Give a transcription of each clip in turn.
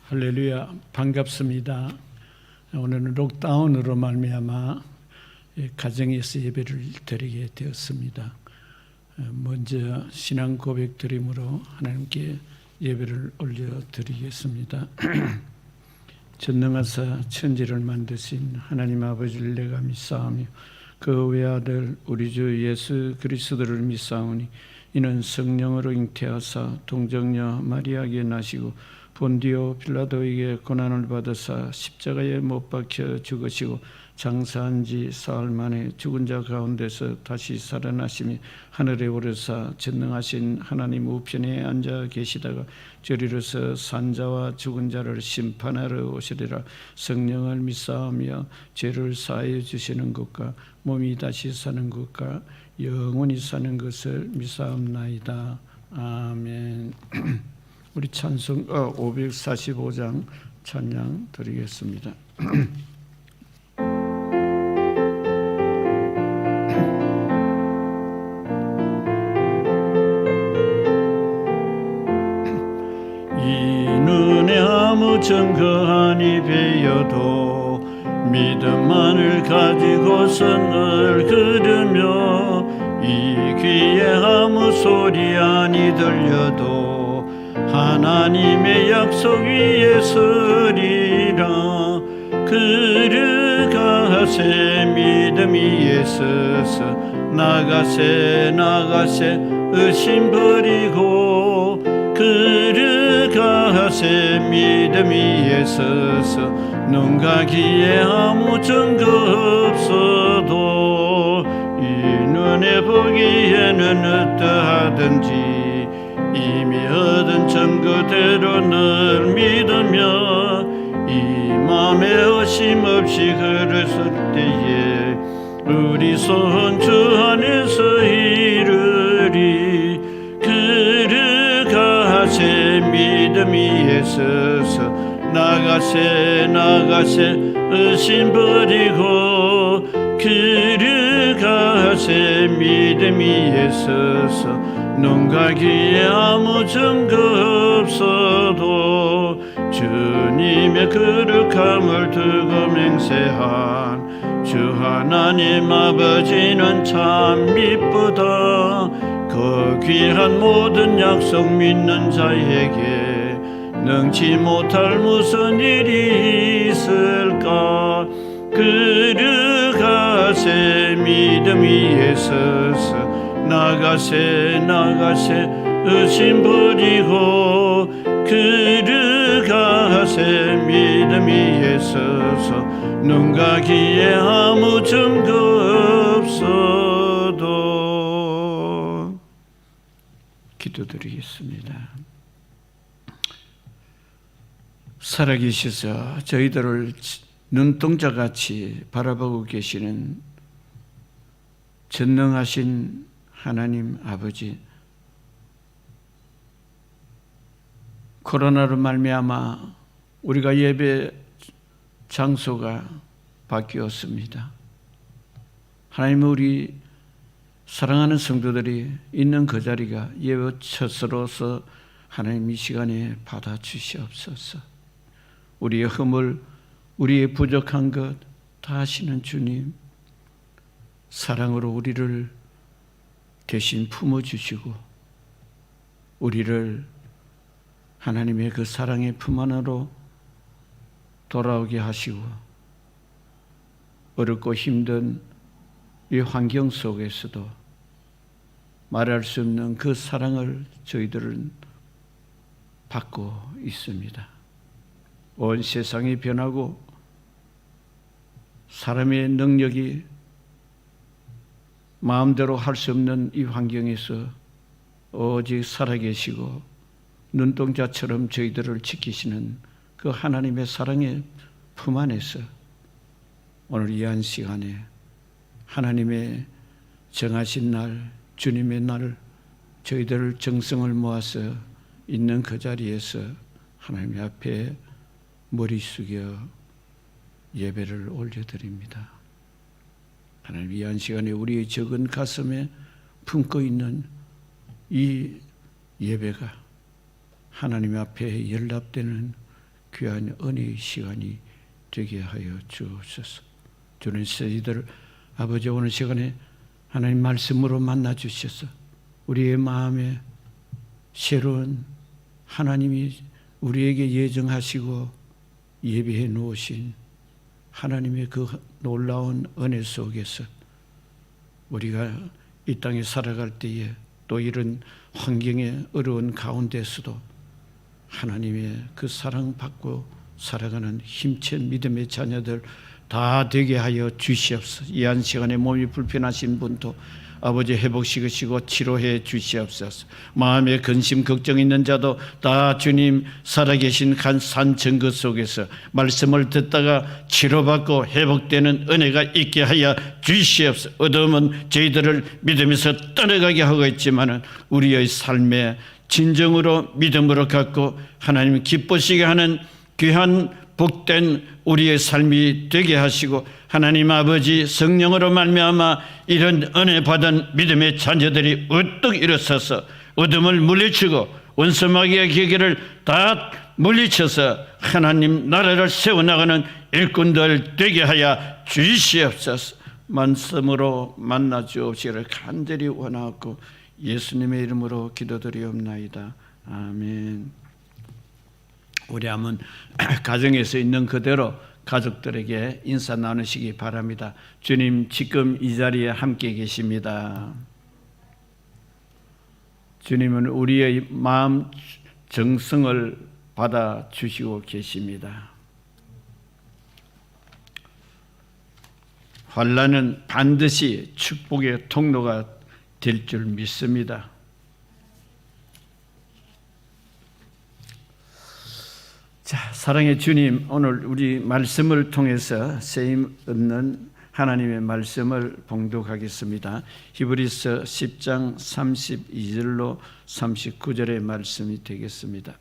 할렐루야, 반갑습니다. 오늘은 록다운으로 말미암아 가정에서 예배를 드리게 되었습니다. 먼저 신앙 고백 드림으로 하나님께 예배를 올려드리겠습니다. 전능하사 천지를 만드신 하나님 아버지를 내가 믿사오며 그 외아들 우리 주 예수 그리스도를 믿사오니 이는 성령으로 잉태하사 동정녀 마리아에게 나시고 본디오 빌라도에게 고난을 받으사 십자가에 못 박혀 죽으시고 장사한 지 사흘 만에 죽은 자 가운데서 다시 살아나시며 하늘에 오르사 전능하신 하나님 우편에 앉아 계시다가 저리로서 산자와 죽은 자를 심판하러 오시리라. 성령을 믿사오며 죄를 사하여 주시는 것과 몸이 다시 사는 것과 영원히 사는 것을 믿사옵나이다. 아멘. 우리 찬송 545장 찬양 드리겠습니다. 이 눈에 아무 증거 아니 배여도 믿음만을 가지고서 늘 걸으며 이 귀에 아무 소리 아니 들려도 하나님의 약속 위에 서리라. 그르가세 믿음 위에 서서 나가세 의심 버리고 그르가세 믿음 위에 서서 눈과 귀에 아무 증거 없어도 이 눈에 보기에는 어떠하든지 이미 얻은 증거대로 늘 믿으며 이 맘에 의심 없이 걸었을 때에 우리 소원 주 안에서 이르리. 그르가세 믿음 위에 서서 나가세 의심 버리고 그르가세 믿음 위에 서서 눈과 귀에 아무 증거 없어도 주님의 거룩함을 두고 맹세한 주 하나님 아버지는 참 미쁘다. 그 귀한 모든 약속 믿는 자에게 능치 못할 무슨 일이 있을까. 그르가세 믿음 위에 서서 나가세 의심 버리고 그르가세 믿음 위에 서서 눈과 귀에 아무 증거 없어도. 기도드리겠습니다. 살아계셔서 저희들을 눈동자같이 바라보고 계시는 전능하신 하나님 아버지, 코로나로 말미암아 우리가 예배 장소가 바뀌었습니다. 하나님, 우리 사랑하는 성도들이 있는 그 자리가 예배처로서 하나님 이 시간에 받아주시옵소서. 우리의 허물, 우리의 부족한 것 다 아시는 주님, 사랑으로 우리를 대신 품어주시고 우리를 하나님의 그 사랑의 품 안으로 돌아오게 하시고 어렵고 힘든 이 환경 속에서도 말할 수 없는 그 사랑을 저희들은 받고 있습니다. 온 세상이 변하고 사람의 능력이 마음대로 할 수 없는 이 환경에서 오직 살아계시고 눈동자처럼 저희들을 지키시는 그 하나님의 사랑의 품 안에서 오늘 이 한 시간에 하나님의 정하신 날, 주님의 날, 저희들 정성을 모아서 있는 그 자리에서 하나님 앞에 머리 숙여 예배를 올려드립니다. 하나님, 이 한 시간에 우리의 적은 가슴에 품고 있는 이 예배가 하나님 앞에 연락되는 귀한 은혜의 시간이 되게 하여 주옵소서. 주는 저희들 아버지 오늘 시간에 하나님 말씀으로 만나 주셔서 우리의 마음에 새로운 하나님이 우리에게 예정하시고 예비해 놓으신 하나님의 그 놀라운 은혜 속에서 우리가 이 땅에 살아갈 때에 또 이런 환경의 어려운 가운데서도 하나님의 그 사랑받고 살아가는 힘찬 믿음의 자녀들 다 되게 하여 주시옵소서. 이 한 시간에 몸이 불편하신 분도 아버지 회복시키시고 치료해 주시옵소서. 마음에 근심 걱정 있는 자도 다 주님 살아계신 산 증거 속에서 말씀을 듣다가 치료받고 회복되는 은혜가 있게 하여 주시옵소서. 어둠은 저희들을 믿음에서 떠나가게 하고 있지만 우리의 삶에 진정으로 믿음으로 갖고 하나님 기쁘시게 하는 귀한 복된 우리의 삶이 되게 하시고 하나님 아버지 성령으로 말미암아 이런 은혜 받은 믿음의 자녀들이 우뚝 일어서서 어둠을 물리치고 원수마귀의 기계를 다 물리쳐서 하나님 나라를 세워나가는 일꾼들 되게 하여 주시옵소서. 말씀으로 만나 주옵시기를 간절히 원하고 예수님의 이름으로 기도드리옵나이다. 아멘. 우리 한번 가정에서 있는 그대로 가족들에게 인사 나누시기 바랍니다. 주님 지금 이 자리에 함께 계십니다. 주님은 우리의 마음 정성을 받아주시고 계십니다. 환난은 반드시 축복의 통로가 될 줄 믿습니다. 자, 사랑의 주님, 오늘 우리 말씀을 통해서 쓰임 없는 하나님의 말씀을 봉독하겠습니다. 히브리서 10장 32절로 39절의 말씀이 되겠습니다.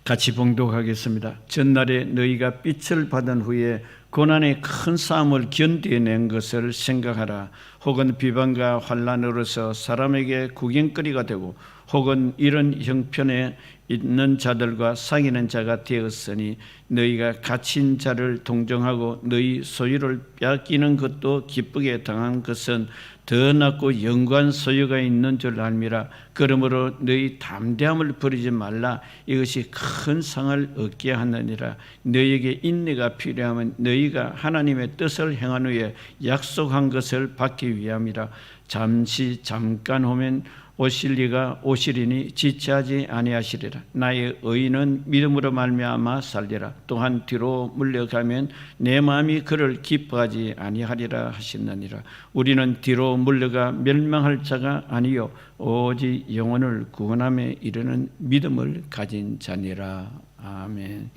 같이 봉독하겠습니다. 전날에 너희가 빛을 받은 후에 고난의 큰 싸움을 견뎌낸 것을 생각하라. 혹은 비방과 환난으로서 사람에게 구경거리가 되고 혹은 이런 형편에 있는 자들과 사귀는 자가 되었으니 너희가 갇힌 자를 동정하고 너희 소유를 빼앗기는 것도 기쁘게 당한 것은 더 낫고 영광 소유가 있는 줄 알미라. 그러므로 너희 담대함을 버리지 말라. 이것이 큰 상을 얻게 하느니라. 너희에게 인내가 필요하면 너희가 하나님의 뜻을 행한 후에 약속한 것을 받기 위함이라. 잠깐 오면 오실 이가 오시리니 지체하지 아니하시리라. 나의 의인은 믿음으로 말미암아 살리라. 또한 뒤로 물러가면 내 마음이 그를 기뻐하지 아니하리라 하시느니라. 우리는 뒤로 물러가 멸망할 자가 아니요 오직 영혼을 구원함에 이르는 믿음을 가진 자니라. 아멘.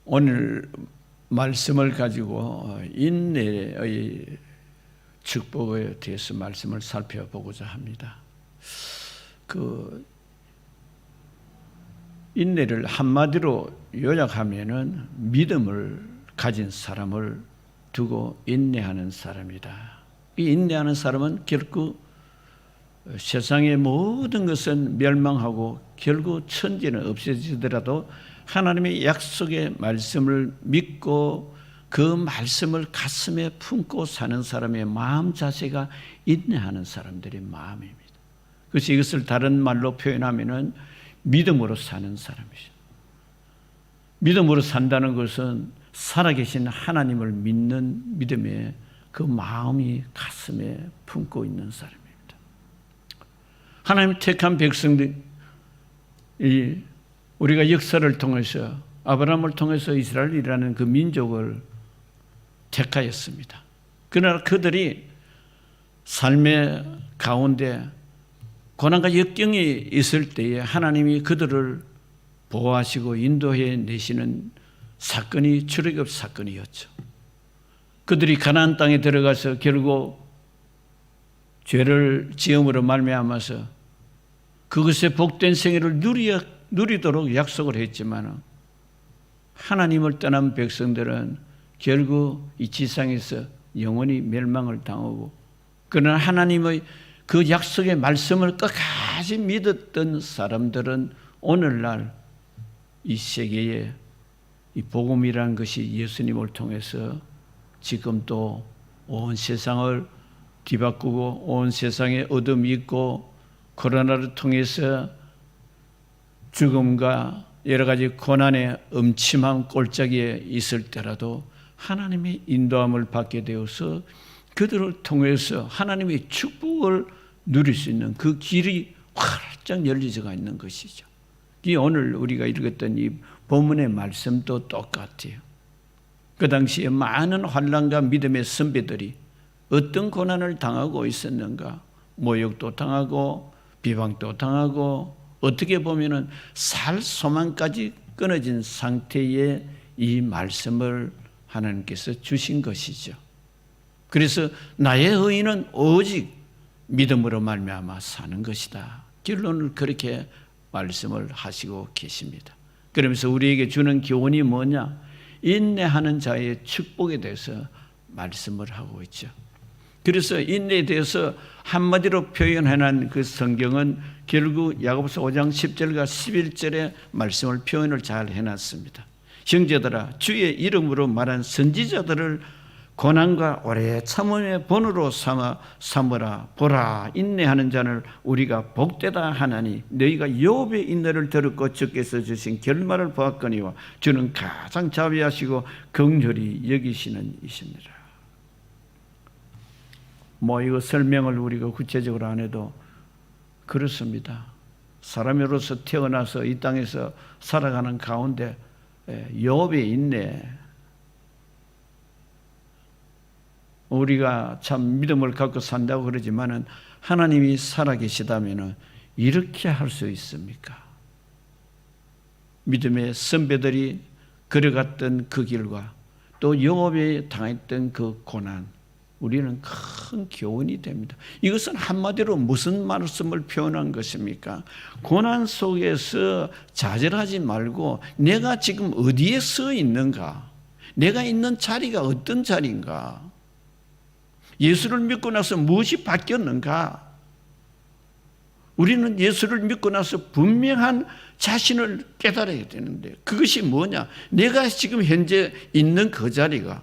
오늘 말씀을 가지고 인내의 축복에 대해서 말씀을 살펴보고자 합니다. 그 인내를 한마디로 요약하면은 믿음을 가진 사람을 두고 인내하는 사람이다. 이 인내하는 사람은 결국 세상의 모든 것은 멸망하고 결국 천지는 없어지더라도 하나님의 약속의 말씀을 믿고 그 말씀을 가슴에 품고 사는 사람의 마음 자세가 인내하는 사람들의 마음입니다. 그래서 이것을 다른 말로 표현하면은 믿음으로 사는 사람이죠. 믿음으로 산다는 것은 살아계신 하나님을 믿는 믿음의 그 마음이 가슴에 품고 있는 사람입니다. 하나님 택한 백성들이 우리가 역사를 통해서 아브라함을 통해서 이스라엘이라는 그 민족을 택하였습니다. 그러나 그들이 삶의 가운데 고난과 역경이 있을 때에 하나님이 그들을 보호하시고 인도해 내시는 사건이 출애굽 사건이었죠. 그들이 가나안 땅에 들어가서 결국 죄를 지음으로 말미암아서 그것의 복된 생애를 누리도록 약속을 했지만 하나님을 떠난 백성들은 결국 이 지상에서 영원히 멸망을 당하고, 그러나 하나님의 그 약속의 말씀을 끝까지 믿었던 사람들은 오늘날 이 세계에 이 복음이라는 것이 예수님을 통해서 지금 또 온 세상을 뒤바꾸고 온 세상에 어둠이 있고 코로나를 통해서 죽음과 여러 가지 고난의 음침한 꼴짜기에 있을 때라도 하나님의 인도함을 받게 되어서 그들을 통해서 하나님의 축복을 누릴 수 있는 그 길이 활짝 열려져 있는 것이죠. 이 오늘 우리가 읽었던 이 본문의 말씀도 똑같아요. 그 당시에 많은 환난과 믿음의 선배들이 어떤 고난을 당하고 있었는가? 모욕도 당하고 비방도 당하고 어떻게 보면은 살 소망까지 끊어진 상태의 이 말씀을 하나님께서 주신 것이죠. 그래서 나의 의인은 오직 믿음으로 말미암아 사는 것이다. 결론을 그렇게 말씀을 하시고 계십니다. 그러면서 우리에게 주는 교훈이 뭐냐? 인내하는 자의 축복에 대해서 말씀을 하고 있죠. 그래서 인내에 대해서 한마디로 표현해놓은 그 성경은 결국 야고보서 5장 10절과 11절의 말씀을 표현을 잘 해놨습니다. 형제들아, 주의 이름으로 말한 선지자들을 고난과 오래 참음의 본으로 삼으라. 보라, 인내하는 자를 우리가 복되다 하나니 너희가 욥의 인내를 들었고 주께서 주신 결말을 보았거니와 주는 가장 자비하시고 긍휼히 여기시는 이십니다. 이거 설명을 우리가 구체적으로 안 해도 그렇습니다. 사람으로서 태어나서 이 땅에서 살아가는 가운데 욥의 인내, 우리가 참 믿음을 갖고 산다고 그러지만은 하나님이 살아계시다면은 이렇게 할 수 있습니까? 믿음의 선배들이 걸어갔던 그 길과 또 욥이 당했던 그 고난, 우리는 큰 교훈이 됩니다. 이것은 한마디로 무슨 말씀을 표현한 것입니까? 고난 속에서 좌절하지 말고 내가 지금 어디에 서 있는가? 내가 있는 자리가 어떤 자리인가? 예수를 믿고 나서 무엇이 바뀌었는가? 우리는 예수를 믿고 나서 분명한 자신을 깨달아야 되는데 그것이 뭐냐? 내가 지금 현재 있는 그 자리가,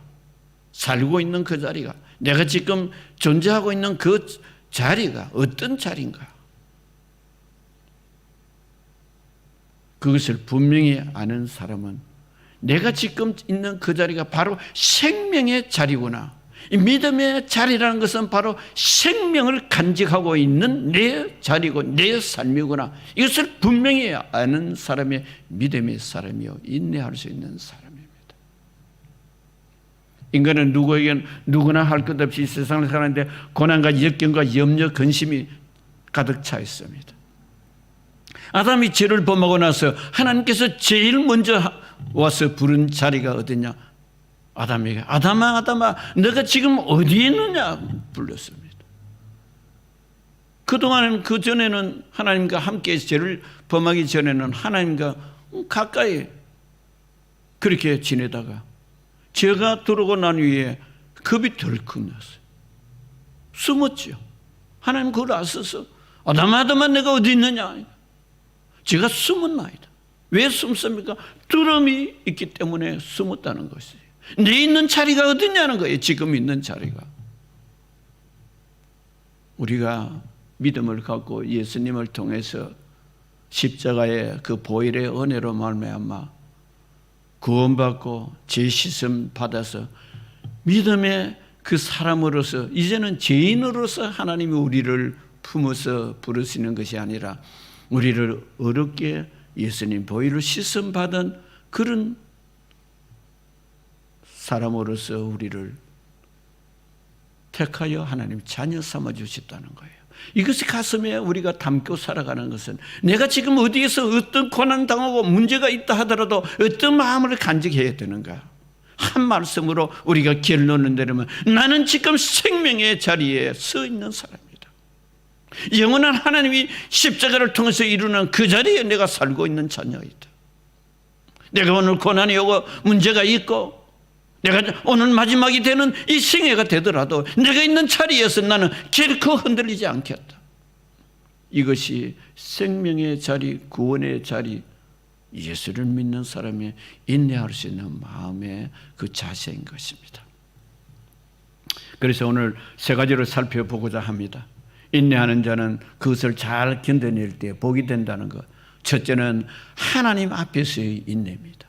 살고 있는 그 자리가, 내가 지금 존재하고 있는 그 자리가 어떤 자리인가? 그것을 분명히 아는 사람은 내가 지금 있는 그 자리가 바로 생명의 자리구나. 이 믿음의 자리라는 것은 바로 생명을 간직하고 있는 내 자리고 내 삶이구나. 이것을 분명히 아는 사람이 믿음의 사람이요, 인내할 수 있는 사람입니다. 인간은 누구나 할 것 없이 세상을 사는데 고난과 역경과 염려, 근심이 가득 차 있습니다. 아담이 죄를 범하고 나서 하나님께서 제일 먼저 와서 부른 자리가 어디냐? 아담에게 아담아, 아담아, 너가 지금 어디에 있느냐 불렀습니다. 그동안은 그 전에는 하나님과 함께 죄를 범하기 전에는 하나님과 가까이 그렇게 지내다가 죄가 들어오고 난 후에 겁이 덜컥 났어요. 숨었죠. 하나님 그걸 아셔서 아담아, 아담아, 내가 어디 있느냐? 제가 숨었나이다. 왜 숨습니까? 두려움이 있기 때문에 숨었다는 것이에요. 내 있는 자리가 어디냐는 거예요. 지금 있는 자리가. 우리가 믿음을 갖고 예수님을 통해서 십자가의 그 보혈의 은혜로 말미암아 구원받고 죄 씻음 받아서 믿음의 그 사람으로서 이제는 죄인으로서 하나님이 우리를 품어서 부르시는 것이 아니라 우리를 어렵게 예수님 보혈로 씻음 받은 그런 사람으로서 우리를 택하여 하나님 자녀 삼아 주셨다는 거예요. 이것이 가슴에 우리가 담고 살아가는 것은 내가 지금 어디에서 어떤 고난 당하고 문제가 있다 하더라도 어떤 마음을 간직해야 되는가? 한 말씀으로 우리가 결론을 내리면 나는 지금 생명의 자리에 서 있는 사람이다. 영원한 하나님이 십자가를 통해서 이루는 그 자리에 내가 살고 있는 자녀이다. 내가 오늘 고난이 오고 문제가 있고 내가 오늘 마지막이 되는 이 생애가 되더라도 내가 있는 자리에서 나는 결코 흔들리지 않겠다. 이것이 생명의 자리, 구원의 자리, 예수를 믿는 사람이 인내할 수 있는 마음의 그 자세인 것입니다. 그래서 오늘 세 가지를 살펴보고자 합니다. 인내하는 자는 그것을 잘 견뎌낼 때 복이 된다는 것. 첫째는 하나님 앞에서의 인내입니다.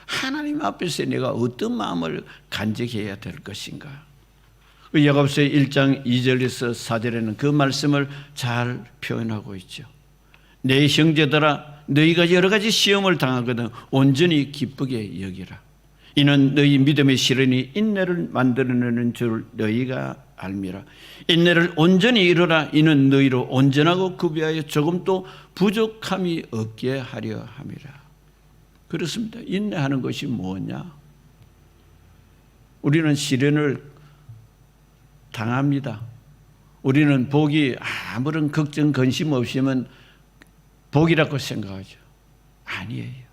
하나님 앞에서 내가 어떤 마음을 간직해야 될 것인가. 야고보서 1장 2절에서 4절에는 그 말씀을 잘 표현하고 있죠. 내 형제들아 너희가 여러 가지 시험을 당하거든 온전히 기쁘게 여기라. 이는 너희 믿음의 시련이 인내를 만들어내는 줄 너희가 알미라. 인내를 온전히 이루라. 이는 너희로 온전하고 구비하여 조금도 부족함이 없게 하려 함이라. 그렇습니다. 인내하는 것이 뭐냐? 우리는 시련을 당합니다. 우리는 복이 아무런 걱정 근심 없이면 복이라고 생각하죠. 아니에요.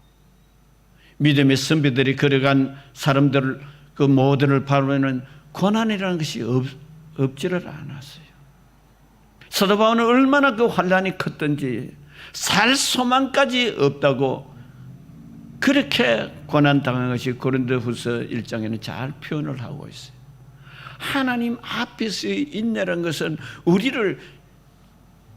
믿음의 선배들이 걸어간 사람들 그 모델을 바라보면 고난이라는 것이 없지를 않았어요. 사도 바울은 얼마나 그 환난이 컸던지 살 소망까지 없다고 그렇게 고난당한 것이 고린도후서 1장에는 잘 표현을 하고 있어요. 하나님 앞에서의 인내라는 것은 우리를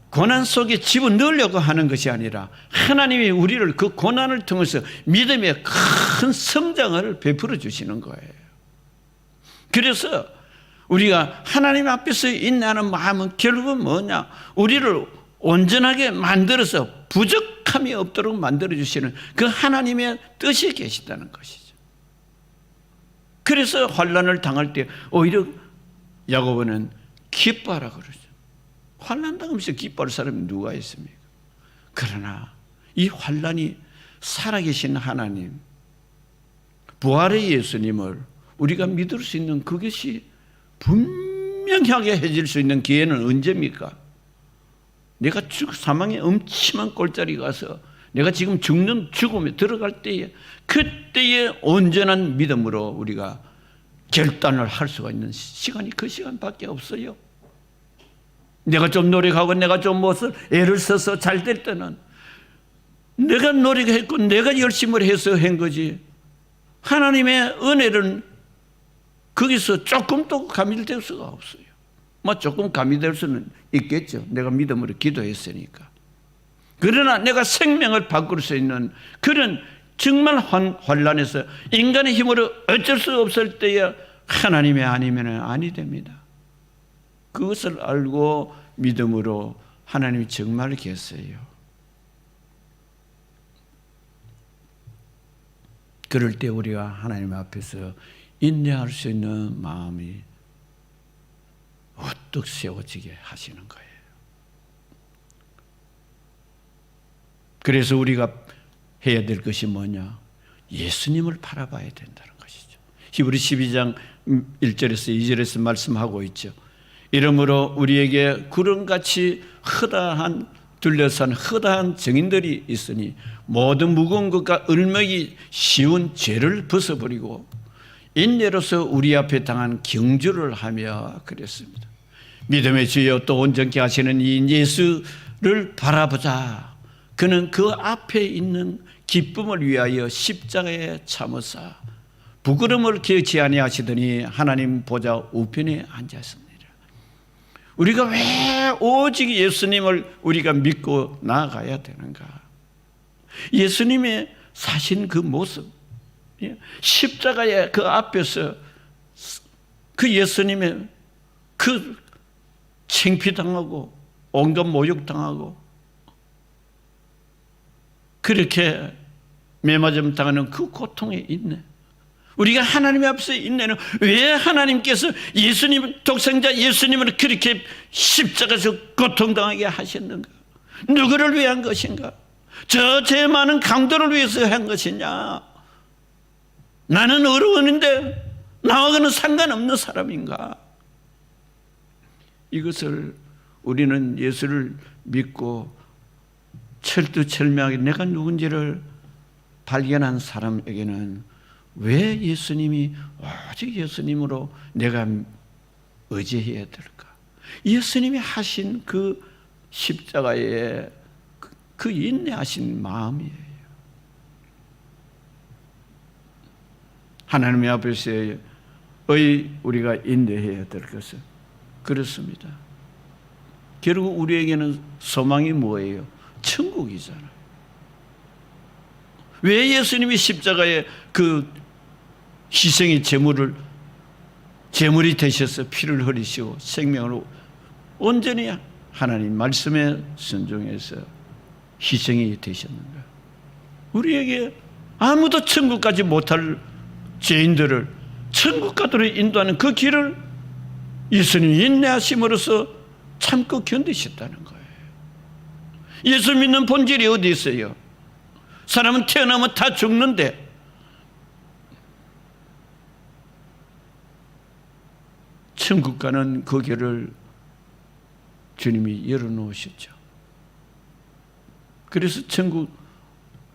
고난 속에 집어넣으려고 하는 것이 아니라 하나님이 우리를 그 고난을 통해서 믿음의 큰 성장을 베풀어 주시는 거예요. 그래서 우리가 하나님 앞에서 인내하는 마음은 결국은 뭐냐? 우리를 온전하게 만들어서 부족함이 없도록 만들어 주시는 그 하나님의 뜻이 계시다는 것이죠. 그래서 환난을 당할 때 오히려 야고보는 기뻐하라 그러죠. 환난 당하면서 기뻐할 사람이 누가 있습니까? 그러나 이 환난이 살아계신 하나님, 부활의 예수님을 우리가 믿을 수 있는 그것이 분명하게 해질 수 있는 기회는 언제입니까? 내가 사망의 음침한 꼴자리 가서 내가 지금 죽는 죽음에 들어갈 때에 그때의 온전한 믿음으로 우리가 결단을 할 수가 있는 시간이 그 시간밖에 없어요. 내가 좀 노력하고 내가 좀 무엇을 애를 써서 잘 될 때는 내가 노력했고 내가 열심을 해서 한 거지 하나님의 은혜는 거기서 조금도 가미될 수가 없어요. 뭐 조금 가미될 수는 있겠죠. 내가 믿음으로 기도했으니까. 그러나 내가 생명을 바꿀 수 있는 그런 정말 환난에서 인간의 힘으로 어쩔 수 없을 때에 하나님의 아니면 아니 됩니다. 그것을 알고 믿음으로 하나님이 정말 계세요. 그럴 때 우리가 하나님 앞에서 인내할 수 있는 마음이 우뚝 세워지게 하시는 거예요. 그래서 우리가 해야 될 것이 뭐냐? 예수님을 바라봐야 된다는 것이죠. 히브리 12장 1절에서 2절에서 말씀하고 있죠. 이러므로 우리에게 구름같이 둘러싼 허다한 증인들이 있으니 모든 무거운 것과 을먹이 쉬운 죄를 벗어버리고 인내로서 우리 앞에 당한 경주를 하며 그랬습니다. 믿음의 주여 또 온전케 하시는 이 예수를 바라보자. 그는 그 앞에 있는 기쁨을 위하여 십자가에 참으사 부끄러움을 기억지 아니하시더니 하나님 보좌 우편에 앉았습니다. 우리가 왜 오직 예수님을 우리가 믿고 나아가야 되는가? 예수님의 사신 그 모습, 십자가의 그 앞에서 그 예수님의 그 창피당하고 온갖 모욕당하고 그렇게 매맞음 당하는 그 고통에 있네. 우리가 하나님 앞에서 인내는 왜 하나님께서 예수님 독생자 예수님을 그렇게 십자가에서 고통당하게 하셨는가? 누구를 위한 것인가? 저 죄 많은 강도를 위해서 한 것이냐? 나는 어려운데 나하고는 상관없는 사람인가? 이것을 우리는 예수를 믿고 철두철미하게 내가 누군지를 발견한 사람에게는 왜 예수님이 오직 예수님으로 내가 의지해야 될까? 예수님이 하신 그 십자가의 그 인내하신 마음이에요. 하나님의 앞에서의 우리가 인내해야 될 것은 그렇습니다. 결국 우리에게는 소망이 뭐예요? 천국이잖아요. 왜 예수님이 십자가에 그 희생의 제물이 되셔서 피를 흘리시고 생명을 온전히 하나님 말씀에 순종해서 희생이 되셨는가? 우리에게 아무도 천국까지 못할 죄인들을 천국까지로 인도하는 그 길을 예수님이 인내하심으로써 참고 견디셨다는 거예요. 예수 믿는 본질이 어디 있어요? 사람은 태어나면 다 죽는데 천국 가는 그 길을 주님이 열어놓으셨죠. 그래서 천국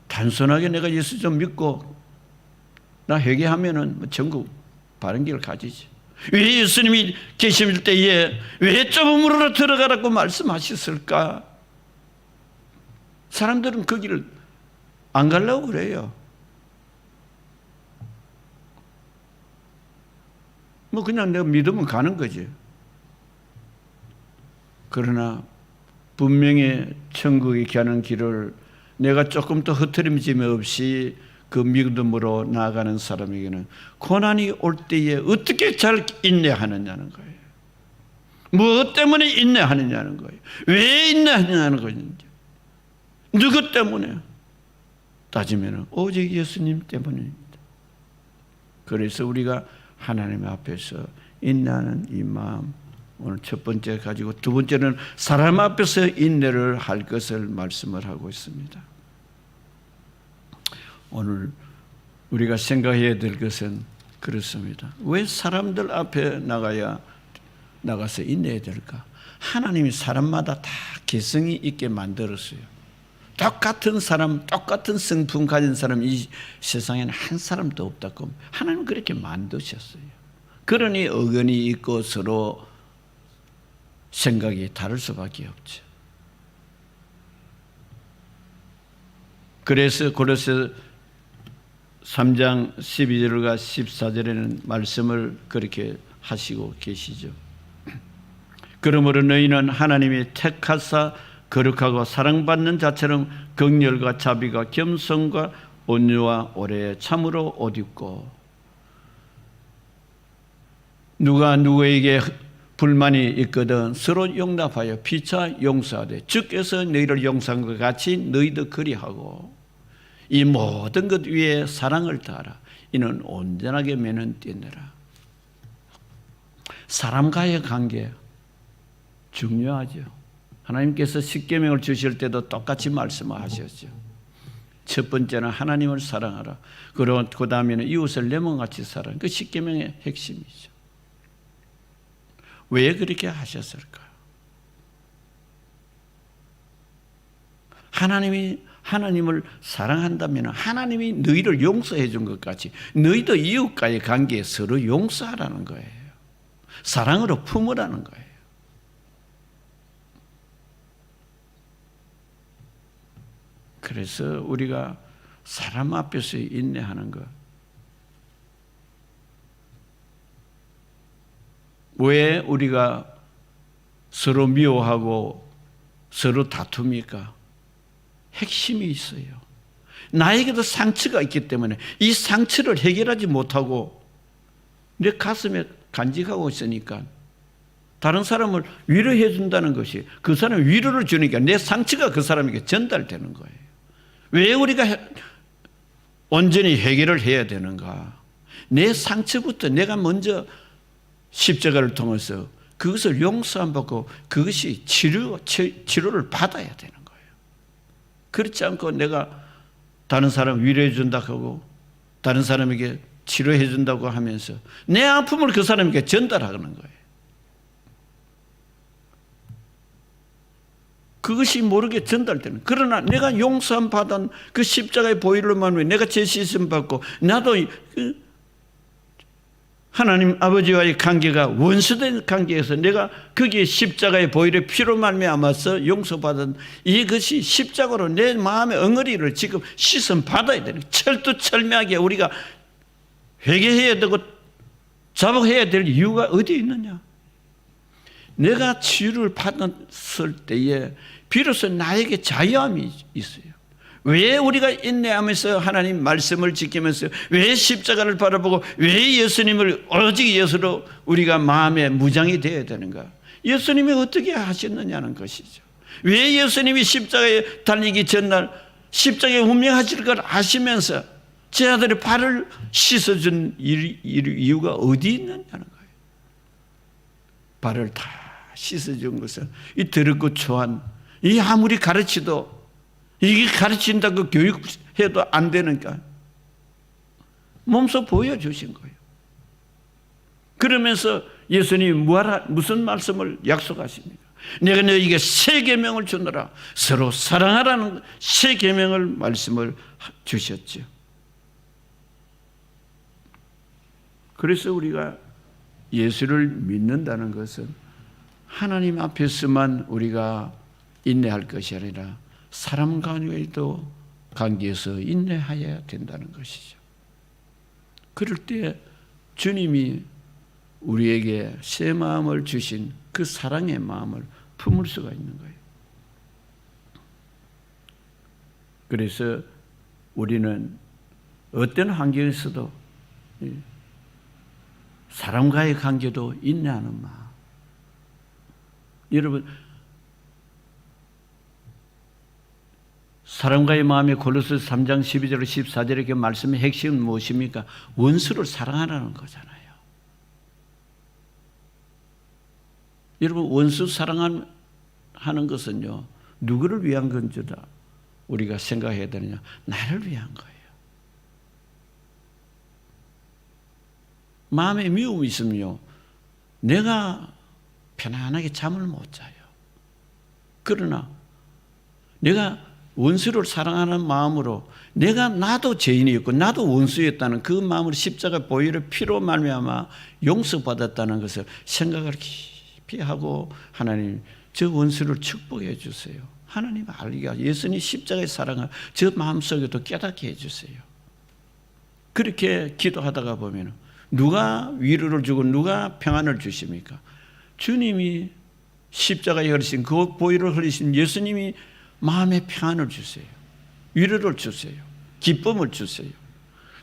단순하게 내가 예수 좀 믿고 나 회개하면은 천국 바른 길 가지지. 왜 예수님이 계실 때에 왜 좁은 문으로 들어가라고 말씀하셨을까? 사람들은 그 길을 안 가려고 그래요. 뭐 그냥 내가 믿으면 가는 거지. 그러나 분명히 천국에 가는 길을 내가 조금 더 흐트림짐 없이 그 믿음으로 나아가는 사람에게는 고난이 올 때에 어떻게 잘 인내하느냐는 거예요. 무엇 때문에 인내하느냐는 거예요. 왜 인내하느냐는 거예요. 누구 때문에? 따지면 오직 예수님 때문입니다. 그래서 우리가 하나님 앞에서 인내하는 이 마음, 오늘 첫 번째 가지고 두 번째는 사람 앞에서 인내를 할 것을 말씀을 하고 있습니다. 오늘 우리가 생각해야 될 것은 그렇습니다. 왜 사람들 앞에 나가서 인내해야 될까? 하나님이 사람마다 다 개성이 있게 만들었어요. 똑같은 사람, 똑같은 성품 가진 사람 이 세상에는 한 사람도 없다고 하나님은 그렇게 만드셨어요. 그러니 의견이 있고 서로 생각이 다를 수밖에 없죠. 그래서 고린도서 3장 12절과 14절에는 말씀을 그렇게 하시고 계시죠. 그러므로 너희는 하나님이 택하사 거룩하고 사랑받는 자처럼 긍휼과 자비가 겸손과 온유와 오래 참으로 옷 입고 누가 누구에게 불만이 있거든 서로 용납하여 피차 용서하되 주께서 너희를 용서한 것 같이 너희도 그리하고 이 모든 것 위에 사랑을 다하라. 이는 온전하게 매는 띠내라. 사람과의 관계 중요하죠. 하나님께서 십계명을 주실 때도 똑같이 말씀하셨죠. 첫 번째는 하나님을 사랑하라. 그리고 그 다음에는 이웃을 내 몸같이 사랑하라. 그 십계명의 핵심이죠. 왜 그렇게 하셨을까요? 하나님을 사랑한다면 하나님이 너희를 용서해 준 것 같이 너희도 이웃과의 관계에 서로 용서하라는 거예요. 사랑으로 품으라는 거예요. 그래서 우리가 사람 앞에서 인내하는 것. 왜 우리가 서로 미워하고 서로 다툽니까? 핵심이 있어요. 나에게도 상처가 있기 때문에 이 상처를 해결하지 못하고 내 가슴에 간직하고 있으니까 다른 사람을 위로해 준다는 것이 그 사람 위로를 주니까 내 상처가 그 사람에게 전달되는 거예요. 왜 우리가 온전히 해결을 해야 되는가? 내 상처부터 내가 먼저 십자가를 통해서 그것을 용서 안 받고 그것이 치료를 받아야 되는 거예요. 그렇지 않고 내가 다른 사람 위로해 준다고 하고 다른 사람에게 치료해 준다고 하면서 내 아픔을 그 사람에게 전달하는 거예요. 그것이 모르게 전달되는. 그러나 내가 용서함 받은 그 십자가의 보혈로만 내가 죄 씻음 받고 나도 하나님 아버지와의 관계가 원수된 관계에서 내가 거기에 십자가의 보혈의 피로 말미암아서 용서받은 이것이 십자가로 내 마음의 엉어리를 지금 씻음 받아야 되는, 철두철미하게 우리가 회개해야 되고 자복해야 될 이유가 어디에 있느냐? 내가 치유를 받았을 때에 비로소 나에게 자유함이 있어요. 왜 우리가 인내하면서 하나님 말씀을 지키면서 왜 십자가를 바라보고 왜 예수님을 오직 예수로 우리가 마음에 무장이 되어야 되는가? 예수님이 어떻게 하셨느냐는 것이죠. 왜 예수님이 십자가에 달리기 전날 십자가에 운명하실 걸 아시면서 제 아들의 발을 씻어준 이유가 어디 있느냐는 거예요. 발을 다 씻어준 것은 이 더럽고 초한, 이 아무리 가르치도 이게 가르친다고 교육해도 안 되니까 몸소 보여주신 거예요. 그러면서 예수님이 무슨 말씀을 약속하십니까? 내가 너희에게 새 계명을 주노라. 서로 사랑하라는 새 계명을 말씀을 주셨죠. 그래서 우리가 예수를 믿는다는 것은 하나님 앞에서만 우리가 인내할 것이 아니라 사람 간에도 관계에서 인내하여야 된다는 것이죠. 그럴 때 주님이 우리에게 새 마음을 주신 그 사랑의 마음을 품을 수가 있는 거예요. 그래서 우리는 어떤 환경에서도 사람과의 관계도 인내하는 마음. 여러분, 사람과의 마음이 골로새서 3장 12절 14절의 그 말씀의 핵심은 무엇입니까? 원수를 사랑하라는 거잖아요. 여러분, 원수 사랑하는 것은요, 누구를 위한 건지다 우리가 생각해야 되느냐? 나를 위한 거예요. 마음에 미움이 있으면요, 내가 편안하게 잠을 못 자요. 그러나 내가 원수를 사랑하는 마음으로 나도 죄인이었고 나도 원수였다는 그 마음으로 십자가 보혈의 피로 말미암아 용서받았다는 것을 생각을 깊이 하고 하나님 저 원수를 축복해 주세요. 하나님 알기가 예수님 십자가의 사랑을 저 마음속에도 깨닫게 해주세요. 그렇게 기도하다가 보면 누가 위로를 주고 누가 평안을 주십니까? 주님이 십자가에 흘리신 그 보혈을 흘리신 예수님이 마음에 평안을 주세요. 위로를 주세요. 기쁨을 주세요.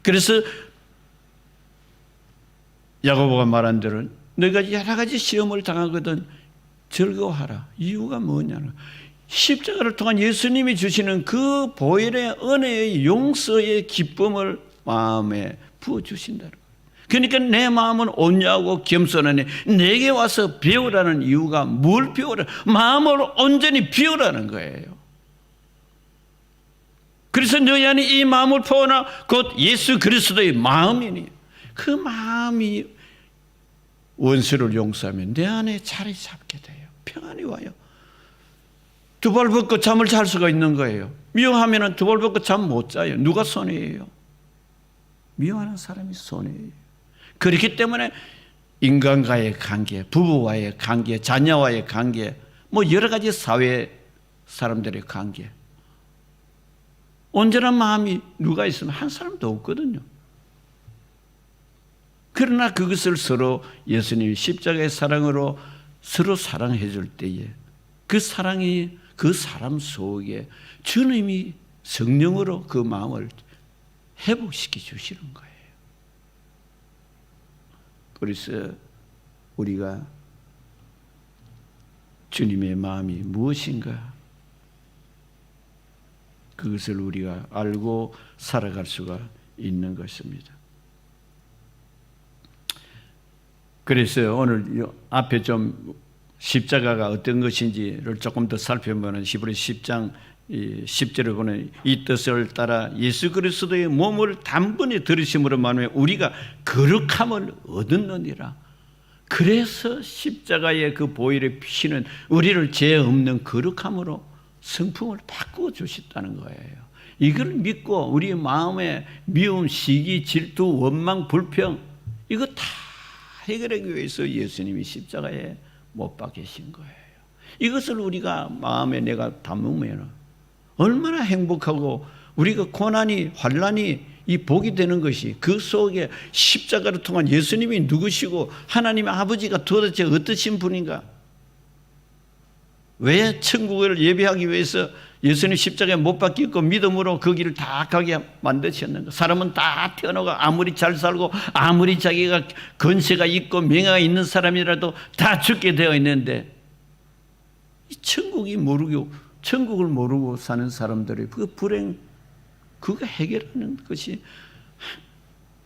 그래서 야고보가 말한 대로 너희가 여러 가지 시험을 당하거든 즐거워하라. 이유가 뭐냐는 십자가를 통한 예수님이 주시는 그 보혈의 은혜의 용서의 기쁨을 마음에 부어주신다는 거예요. 그러니까 내 마음은 온유하고 겸손하니 내게 와서 배우라는 이유가 뭘 배우라? 마음을 온전히 비우라는 거예요. 그래서 너희 안에 이 마음을 포하나 곧 예수 그리스도의 마음이니 그 마음이 원수를 용서하면 내 안에 자리 잡게 돼요. 평안이 와요. 두 발 벗고 잠을 잘 수가 있는 거예요. 미워하면 두 발 벗고 잠 못 자요. 누가 손해예요? 미워하는 사람이 손해예요. 그렇기 때문에 인간과의 관계, 부부와의 관계, 자녀와의 관계, 뭐 여러 가지 사회 사람들의 관계, 온전한 마음이 누가 있으면 한 사람도 없거든요. 그러나 그것을 서로 예수님이 십자가의 사랑으로 서로 사랑해 줄 때에 그 사랑이 그 사람 속에 주님이 성령으로 그 마음을 회복시켜 주시는 거예요. 그래서 우리가 주님의 마음이 무엇인가 그것을 우리가 알고 살아갈 수가 있는 것입니다. 그래서 오늘 앞에 좀 십자가가 어떤 것인지를 조금 더 살펴보는 히브리 10장 10절을 보는 이 뜻을 따라 예수 그리스도의 몸을 단번에 들으심으로 말하면 우리가 거룩함을 얻었느니라. 그래서 십자가의 그 보혈의 피는 우리를 죄 없는 거룩함으로 성품을 바꾸어 주셨다는 거예요. 이걸 믿고 우리 마음의 미움, 시기, 질투, 원망, 불평 이거 다 해결하기 위해서 예수님이 십자가에 못 박히신 거예요. 이것을 우리가 마음에 내가 담으면 얼마나 행복하고 우리가 고난이 환난이 이 복이 되는 것이 그 속에 십자가를 통한 예수님이 누구시고 하나님 아버지가 도대체 어떠신 분인가? 왜 천국을 예배하기 위해서 예수님 십자가에 못 박히고 믿음으로 그 길을 다 가게 만드셨는가? 사람은 다 태어나고 아무리 잘 살고 아무리 자기가 건세가 있고 명예가 있는 사람이라도 다 죽게 되어 있는데 이 천국을 모르고 사는 사람들이 그 불행 그거 해결하는 것이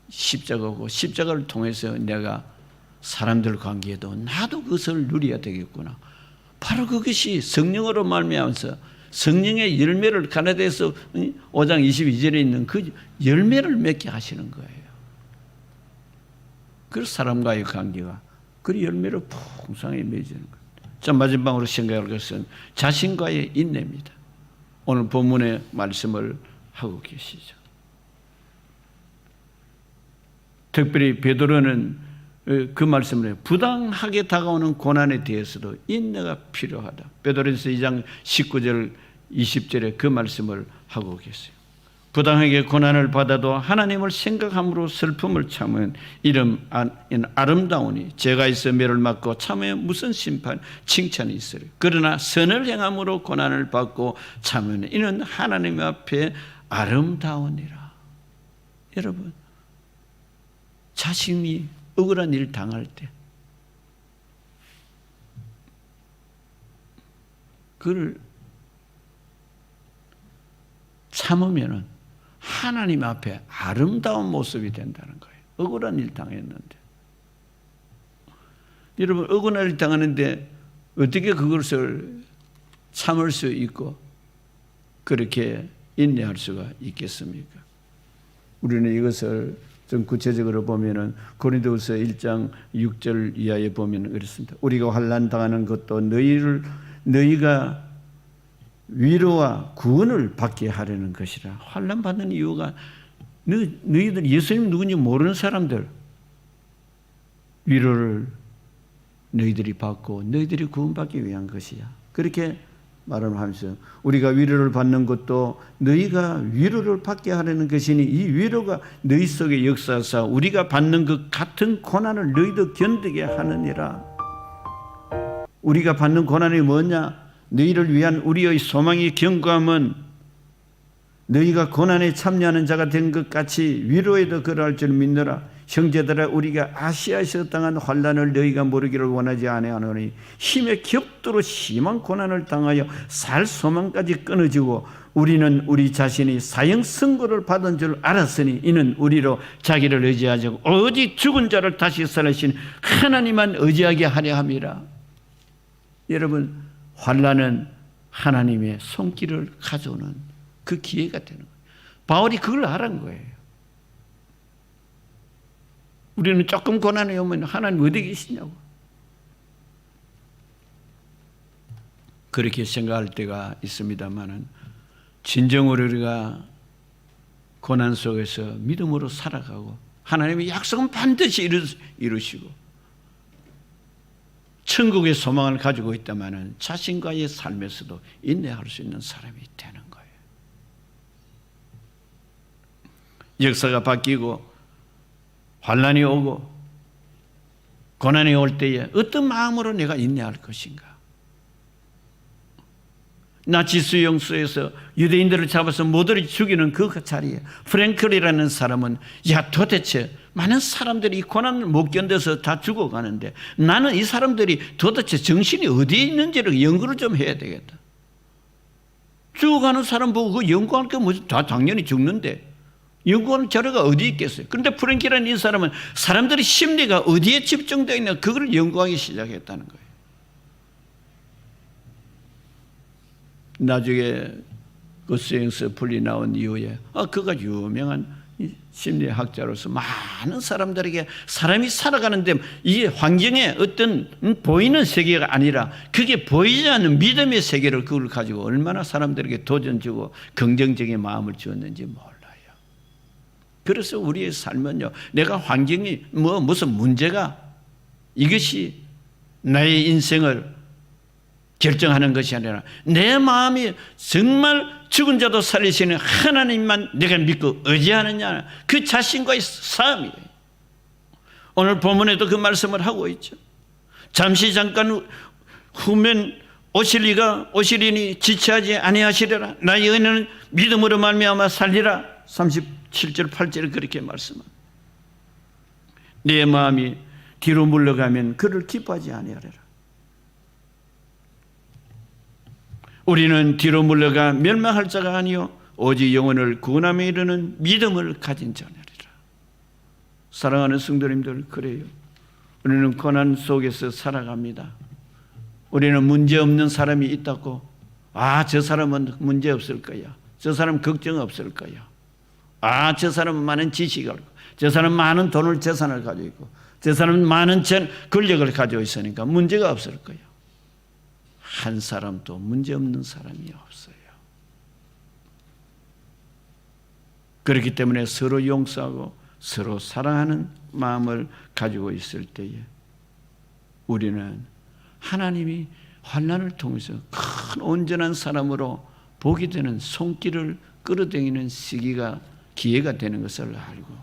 십자가고 십자가를 통해서 내가 사람들 관계에도 나도 그것을 누려야 되겠구나. 바로 그것이 성령으로 말미암아서 성령의 열매를 가나대에서 5장 22절에 있는 그 열매를 맺게 하시는 거예요. 그래서 사람과의 관계가 그 열매로 풍성하게 맺어지는 거예요. 자, 마지막으로 생각할 것은 자신과의 인내입니다. 오늘 본문의 말씀을 하고 계시죠. 특별히 베드로는 그 말씀을 해요. 부당하게 다가오는 고난에 대해서도 인내가 필요하다. 베드로전서 2장 19절 20절에 그 말씀을 하고 계세요. 부당하게 고난을 받아도 하나님을 생각함으로 슬픔을 참은 이름 아름다우니 죄가 있어 매를 맞고 참으면 무슨 심판 칭찬이 있으리. 그러나 선을 행함으로 고난을 받고 참으면 이는 하나님 앞에 아름다우니라. 여러분 자신이 억울한 일 당할 때 그걸 참으면은 하나님 앞에 아름다운 모습이 된다는 거예요. 억울한 일 당했는데 여러분 억울한 일 당하는데 어떻게 그것을 참을 수 있고 그렇게 인내할 수가 있겠습니까? 우리는 이것을 좀 구체적으로 보면은 고린도후서 1장 6절 이하에 보면 그렇습니다. 우리가 환난 당하는 것도 너희가 위로와 구원을 받게 하려는 것이라. 환난 받는 이유가 너희들 예수님 누군지 모르는 사람들 위로를 너희들이 받고 너희들이 구원받기 위한 것이야. 그렇게 말을 하면서 우리가 위로를 받는 것도 너희가 위로를 받게 하려는 것이니 이 위로가 너희 속에 역사하사 우리가 받는 것 같은 고난을 너희도 견디게 하느니라. 우리가 받는 고난이 뭐냐? 너희를 위한 우리의 소망의 견고함은 너희가 고난에 참여하는 자가 된 것 같이 위로에도 그러할 줄 믿노라. 형제들아 우리가 아시아에서 당한 환난을 너희가 모르기를 원하지 아니하노니 힘에 격도로 심한 고난을 당하여 살 소망까지 끊어지고 우리는 우리 자신이 사형 선고를 받은 줄 알았으니 이는 우리로 자기를 의지하지 않고 오직 죽은 자를 다시 살리신 하나님만 의지하게 하려 함이라. 여러분 환난은 하나님의 손길을 가져오는 그 기회가 되는 거예요. 바울이 그걸 알은 거예요. 우리는 조금 고난이 오면 하나님 어디 계시냐고 그렇게 생각할 때가 있습니다만은 진정으로 우리가 고난 속에서 믿음으로 살아가고 하나님의 약속은 반드시 이루시고 천국의 소망을 가지고 있다마는 자신과의 삶에서도 인내할 수 있는 사람이 되는 거예요. 역사가 바뀌고 환난이 오고 고난이 올 때에 어떤 마음으로 내가 인내할 것인가? 나치 수용소에서 유대인들을 잡아서 모두를 죽이는 그 자리에 프랭클이라는 사람은 야 도대체 많은 사람들이 이 고난을 못 견뎌서 다 죽어가는데 나는 이 사람들이 도대체 정신이 어디에 있는지를 연구를 좀 해야 되겠다. 죽어가는 사람 보고 그 연구할 게 뭐지? 다 당연히 죽는데 연구하는 자료가 어디 있겠어요? 그런데 프랭키라는 이 사람은 사람들의 심리가 어디에 집중되어 있나 그걸 연구하기 시작했다는 거예요. 나중에 그 수용소 분리 나온 이후에 그가 유명한 심리학자로서 많은 사람들에게 사람이 살아가는데 이게 환경에 어떤 보이는 세계가 아니라 그게 보이지 않는 믿음의 세계를 그걸 가지고 얼마나 사람들에게 도전 주고 긍정적인 마음을 주었는지 몰라요. 그래서 우리의 삶은요, 내가 환경이 무슨 문제가 이것이 나의 인생을 결정하는 것이 아니라 내 마음이 정말 죽은 자도 살리시는 하나님만 내가 믿고 의지하느냐, 그 자신과의 싸움이에요. 오늘 본문에도 그 말씀을 하고 있죠. 잠시 잠깐 후면 오시리니 지체하지 아니하시리라. 나의 은혜는 믿음으로 말미암아 살리라. 37절 8절에 그렇게 말씀합니다. 내 마음이 뒤로 물러가면 그를 기뻐하지 아니하리라. 우리는 뒤로 물러가 멸망할 자가 아니요 오직 영혼을 구원함에 이르는 믿음을 가진 자니라. 사랑하는 성도님들, 그래요. 우리는 고난 속에서 살아갑니다. 우리는 문제 없는 사람이 있다고, 저 사람은 문제 없을 거야, 저 사람 걱정 없을 거야, 저 사람은 많은 지식을 갖고, 저 사람은 많은 돈을 재산을 가지고 있고, 저 사람은 많은 권력을 가지고 있으니까 문제가 없을 거야. 한 사람도 문제없는 사람이 없어요. 그렇기 때문에 서로 용서하고 서로 사랑하는 마음을 가지고 있을 때에 우리는 하나님이 환난을 통해서 큰 온전한 사람으로 보게 되는 손길을 끌어당기는 기회가 되는 것을 알고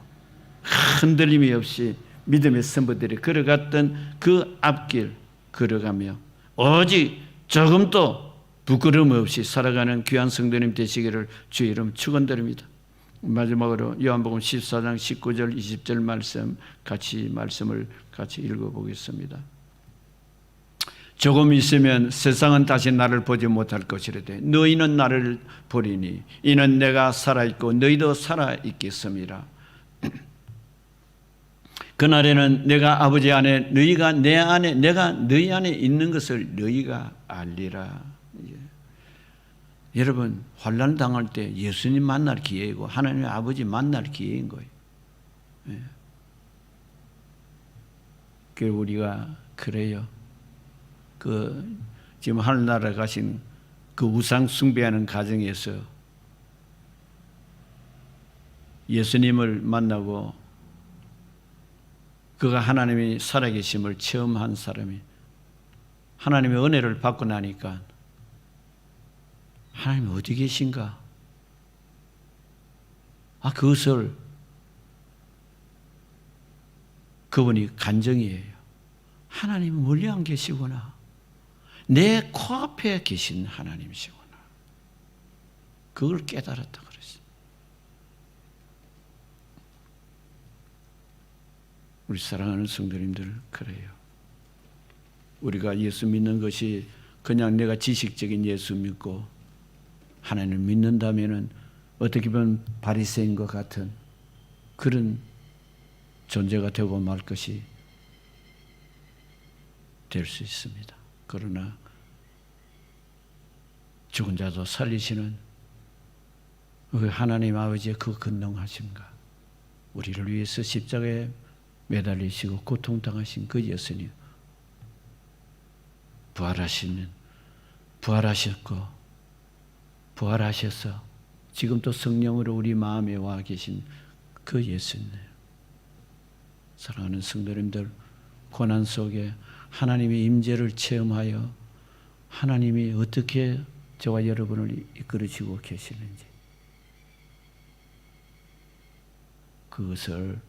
흔들림이 없이 믿음의 선배들이 걸어갔던 그 앞길 걸어가며 오직 조금도 부끄러움 없이 살아가는 귀한 성도님 되시기를 주의 이름 축원드립니다. 마지막으로 요한복음 14장 19절 20절 말씀을 같이 읽어보겠습니다. 조금 있으면 세상은 다시 나를 보지 못할 것이라되 너희는 나를 보리니 이는 내가 살아있고 너희도 살아있겠음이라. 그날에는 내가 아버지 안에 너희가 내 안에 내가 너희 안에 있는 것을 너희가 알리라. 여러분, 환난 당할 때 예수님 만날 기회이고 하나님의 아버지 만날 기회인 거예요. 그래서 우리가 그래요. 지금 하늘나라 가신 그 우상 숭배하는 가정에서 예수님을 만나고 그가 하나님이 살아계심을 체험한 사람이 하나님의 은혜를 받고 나니까 하나님 어디 계신가? 그것을 그분이 간증이에요. 하나님은 멀리 안 계시구나. 내 코앞에 계신 하나님이시구나. 그걸 깨달았다 그랬어요. 우리 사랑하는 성도님들, 그래요. 우리가 예수 믿는 것이 그냥 내가 지식적인 예수 믿고 하나님을 믿는다면은 어떻게 보면 바리새인과 같은 그런 존재가 되고 말 것이 될 수 있습니다. 그러나 죽은 자도 살리시는 하나님 아버지의 그 근능하심과 우리를 위해서 십자가에 매달리시고 고통당하신 그 예수님, 부활하셨고 부활하셔서 지금 또 성령으로 우리 마음에 와 계신 그 예수님. 사랑하는 성도님들, 고난 속에 하나님의 임재를 체험하여 하나님이 어떻게 저와 여러분을 이끌어주고 계시는지 그것을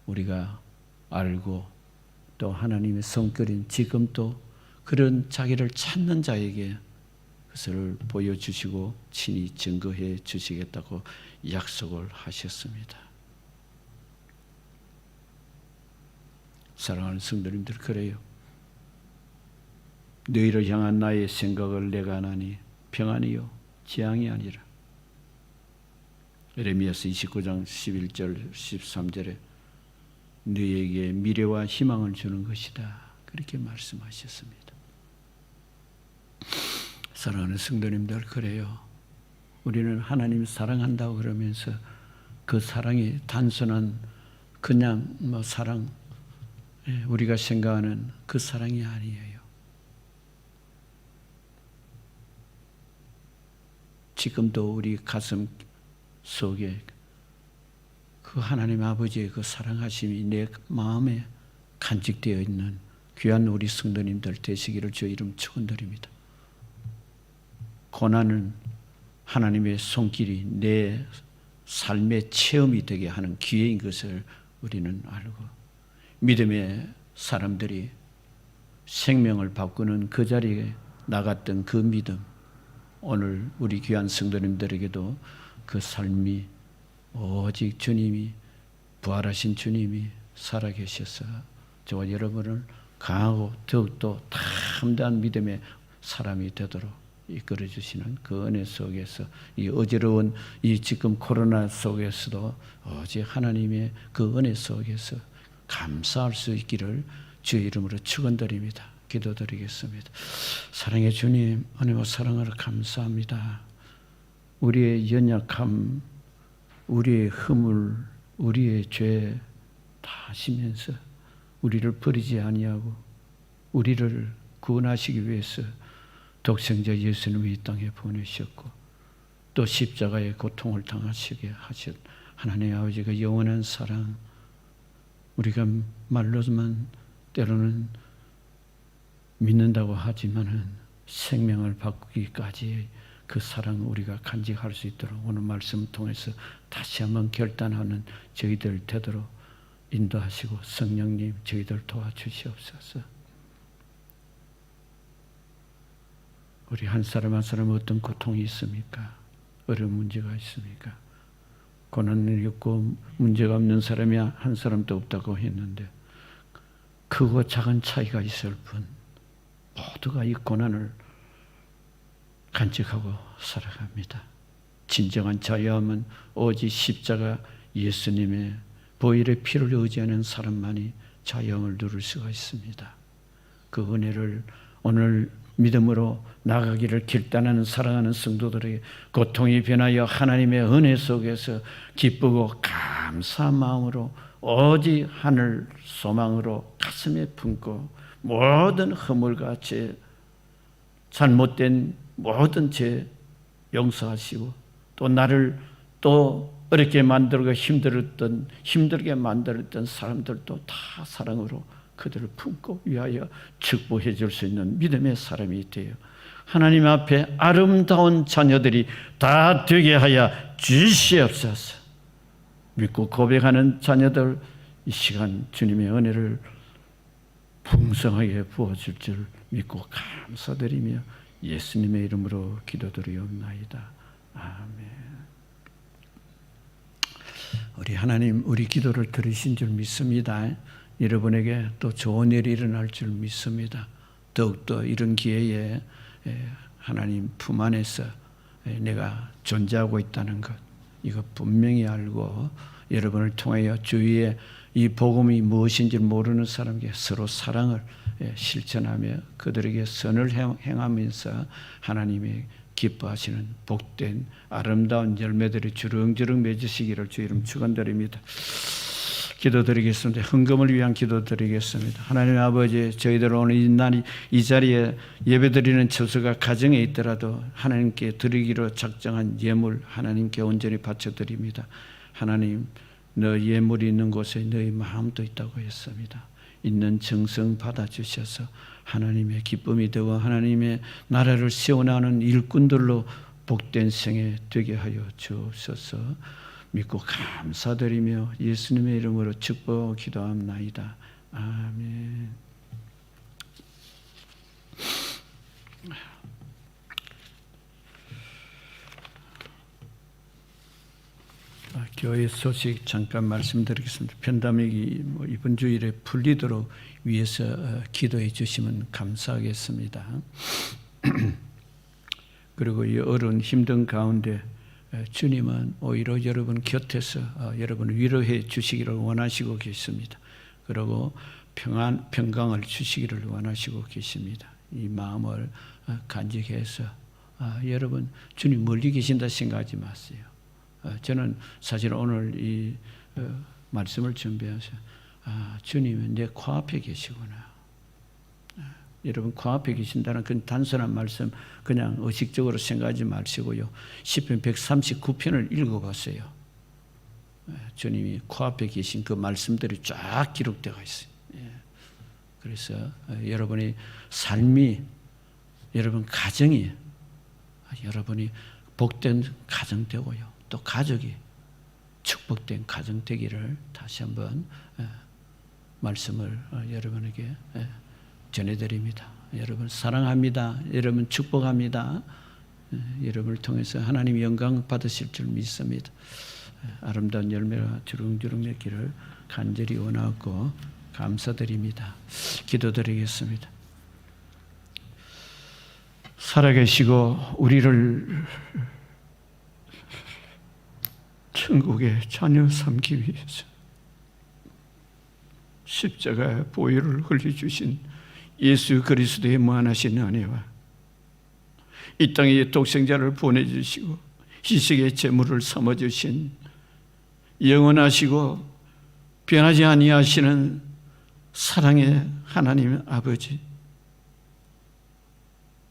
우리가 알고 또 하나님의 성결인 지금 또 그런 자기를 찾는 자에게 그것을 보여주시고 친히 증거해 주시겠다고 약속을 하셨습니다. 사랑하는 성도님들, 그래요. 너희를 향한 나의 생각을 내가 아나니 평안이요 재앙이 아니라. 예레미야서 29장 11절 13절에 너희에게 미래와 희망을 주는 것이다, 그렇게 말씀하셨습니다. 사랑하는 성도님들, 그래요. 우리는 하나님 사랑한다고 그러면서 그 사랑이 단순한 그냥 사랑, 우리가 생각하는 그 사랑이 아니에요. 지금도 우리 가슴 속에 그 하나님 아버지의 그 사랑하심이 내 마음에 간직되어 있는 귀한 우리 성도님들 되시기를 주 이름 축원드립니다. 고난은 하나님의 손길이 내 삶의 체험이 되게 하는 기회인 것을 우리는 알고, 믿음의 사람들이 생명을 바꾸는 그 자리에 나갔던 그 믿음, 오늘 우리 귀한 성도님들에게도 그 삶이 오직 주님이, 부활하신 주님이 살아계셔서 저와 여러분을 강하고 더욱더 담대한 믿음의 사람이 되도록 이끌어 주시는 그 은혜 속에서, 이 어지러운 이 지금 코로나 속에서도 오직 하나님의 그 은혜 속에서 감사할 수 있기를 주의 이름으로 축원드립니다. 기도드리겠습니다. 사랑의 주님, 은혜와 사랑을 감사합니다. 우리의 연약함, 우리의 허물, 우리의 죄 다 아시면서 우리를 버리지 아니하고 우리를 구원하시기 위해서 독생자 예수님을 이 땅에 보내셨고, 또 십자가의 고통을 당하시게 하신 하나님의 아버지가 영원한 사랑, 우리가 말로만 때로는 믿는다고 하지만은 생명을 바꾸기까지 그 사랑을 우리가 간직할 수 있도록 오늘 말씀을 통해서 다시 한번 결단하는 저희들 되도록 인도하시고, 성령님 저희들 도와주시옵소서. 우리 한 사람 한 사람 어떤 고통이 있습니까? 어려운 문제가 있습니까? 고난이 없고 문제가 없는 사람이 한 사람도 없다고 했는데, 크고 작은 차이가 있을 뿐 모두가 이 고난을 간직하고 살아갑니다. 진정한 자유함은 오직 십자가 예수님의 보혈의 피를 의지하는 사람만이 자유함을 누릴 수가 있습니다. 그 은혜를 오늘 믿음으로 나가기를 결단하는 사랑하는 성도들에게 고통이 변하여 하나님의 은혜 속에서 기쁘고 감사한 마음으로 오직 하늘 소망으로 가슴에 품고, 모든 허물과 죄, 잘못된 모든 죄 용서하시고, 또 나를 또 어렵게 만들고 힘들게 만들었던 사람들도 다 사랑으로 그들을 품고 위하여 축복해 줄 수 있는 믿음의 사람이 되어 하나님 앞에 아름다운 자녀들이 다 되게 하여 주시옵소서. 믿고 고백하는 자녀들, 이 시간 주님의 은혜를 풍성하게 부어줄 줄 믿고 감사드리며 예수님의 이름으로 기도드리옵나이다. 아멘. 우리 하나님, 우리 기도를 들으신 줄 믿습니다. 여러분에게 또 좋은 일이 일어날 줄 믿습니다. 더욱더 이런 기회에 하나님 품 안에서 내가 존재하고 있다는 것, 이거 분명히 알고 여러분을 통하여 주위에 이 복음이 무엇인지 모르는 사람에게 서로 사랑을 실천하며 그들에게 선을 행하면서 하나님의 기뻐하시는 복된 아름다운 열매들이 주렁주렁 맺으시기를 주 이름 축원드립니다. 기도드리겠습니다. 헌금을 위한 기도드리겠습니다. 하나님 아버지, 저희들 오늘 이 자리에 예배드리는 처소가 가정에 있더라도 하나님께 드리기로 작정한 예물 하나님께 온전히 바쳐드립니다. 하나님, 너 예물이 있는 곳에 너희 마음도 있다고 했습니다. 있는 정성 받아주셔서 하나님의 기쁨이 되고 하나님의 나라를 세워나가는 일꾼들로 복된 생애 되게 하여 주옵소서. 믿고 감사드리며 예수님의 이름으로 축복 기도합나이다. 아멘. 교회 소식 잠깐 말씀드리겠습니다. 편담이 이번 주일에 풀리도록 위해서 기도해 주시면 감사하겠습니다. 그리고 이 어려운 힘든 가운데 주님은 오히려 여러분 곁에서 여러분을 위로해 주시기를 원하시고 계십니다. 그리고 평강을 주시기를 원하시고 계십니다. 이 마음을 간직해서 여러분 주님 멀리 계신다 생각하지 마세요. 저는 사실 오늘 이 말씀을 준비해서 주님은 내 코앞에 계시구나. 여러분 코앞에 계신다는 그 단순한 말씀 그냥 의식적으로 생각하지 마시고요. 시편 139편을 읽어보세요. 주님이 코앞에 계신 그 말씀들이 쫙 기록되어 있어요. 그래서 여러분의 삶이, 여러분 가정이, 여러분이 복된 가정 되고요. 또 가족이 축복된 가정 되기를 다시 한번 말씀을 여러분에게 전해드립니다. 여러분 사랑합니다. 여러분 축복합니다. 여러분을 통해서 하나님 영광 받으실 줄 믿습니다. 아름다운 열매가 주렁주렁 맺기를 간절히 원하고 감사드립니다. 기도드리겠습니다. 살아계시고 우리를 천국의 자녀 삼기 위해서 십자가의 보혈을 흘려주신 예수 그리스도의 무한하신 은혜와 이 땅에 독생자를 보내주시고 희생의 제물을 삼아주신 영원하시고 변하지 아니하시는 사랑의 하나님 아버지,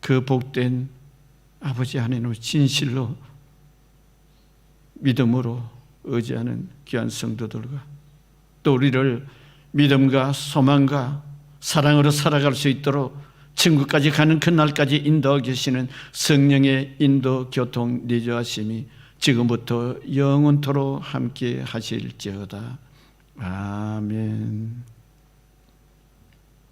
그 복된 아버지 안에는 진실로 믿음으로 의지하는 귀한 성도들과 또 우리를 믿음과 소망과 사랑으로 살아갈 수 있도록 천국까지 가는 그날까지 인도하고 계시는 성령의 인도 교통 내주하심이 지금부터 영원토록 함께 하실지어다. 아멘.